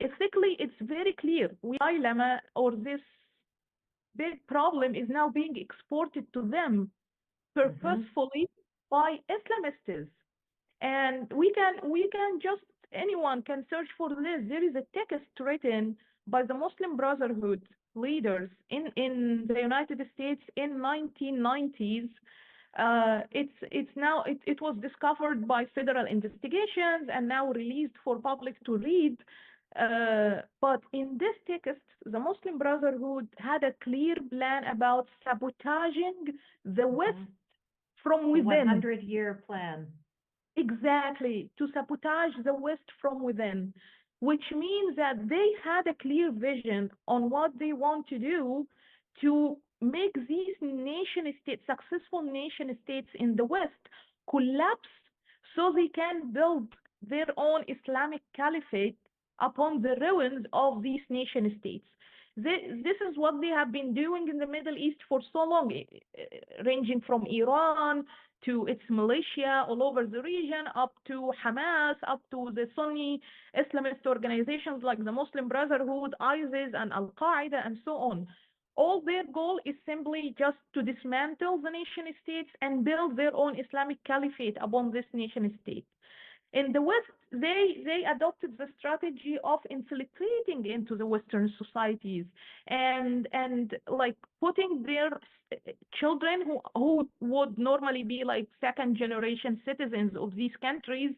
ethically, it's very clear. Dilemma, or this big problem, is now being exported to them purposefully by Islamists. And we can just, anyone can search for this. There is a text written by the Muslim Brotherhood leaders in the United States in 1990s. It was discovered by federal investigations and now released for public to read. But in this text, the Muslim Brotherhood had a clear plan about sabotaging the West from within. 100-year plan. Exactly, to sabotage the West from within, which means that they had a clear vision on what they want to do to make these nation states, successful nation states in the West, collapse so they can build their own Islamic caliphate upon the ruins of these nation states. This is what they have been doing in the Middle East for so long, ranging from Iran to its militia all over the region, up to Hamas, up to the Sunni Islamist organizations like the Muslim Brotherhood, ISIS, and Al-Qaeda, and so on. All their goal is simply just to dismantle the nation states and build their own Islamic caliphate upon this nation state. In the West, they adopted the strategy of infiltrating into the Western societies and like putting their children who would normally be like second generation citizens of these countries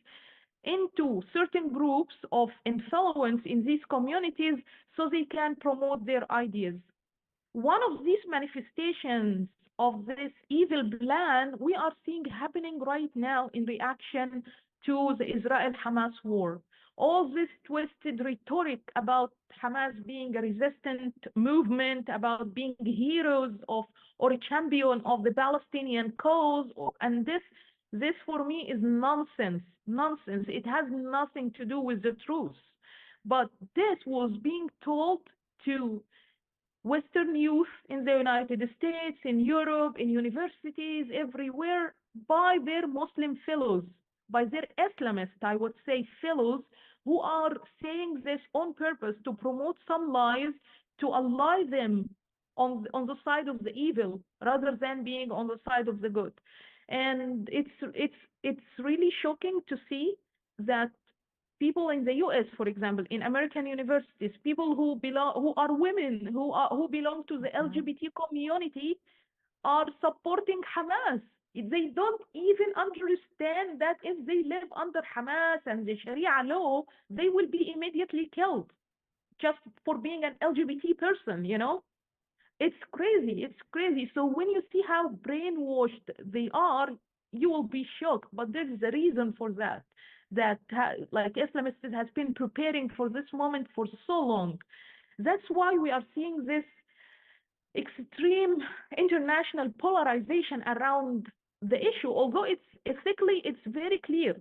into certain groups of influence in these communities so they can promote their ideas. One of these manifestations of this evil plan we are seeing happening right now in reaction to the Israel-Hamas war. All this twisted rhetoric about Hamas being a resistant movement, about being heroes of or a champion of the Palestinian cause, and this for me is nonsense. Nonsense. It has nothing to do with the truth. But this was being told to Western youth in the United States, in Europe, in universities, everywhere, by their Muslim fellows, by their Islamist, I would say, fellows, who are saying this on purpose to promote some lies, to ally them on the side of the evil rather than being on the side of the good. And it's really shocking to see that people in the US, for example, in American universities, people who are women, who belong to the LGBT community, are supporting Hamas. They don't even understand that if they live under Hamas and the Sharia law, they will be immediately killed just for being an LGBT person, you know? It's crazy. It's crazy. So when you see how brainwashed they are, you will be shocked. But there is a reason for that. Like Islamists has been preparing for this moment for so long. That's why we are seeing this extreme international polarization around the issue. Although it's ethically, it's very clear.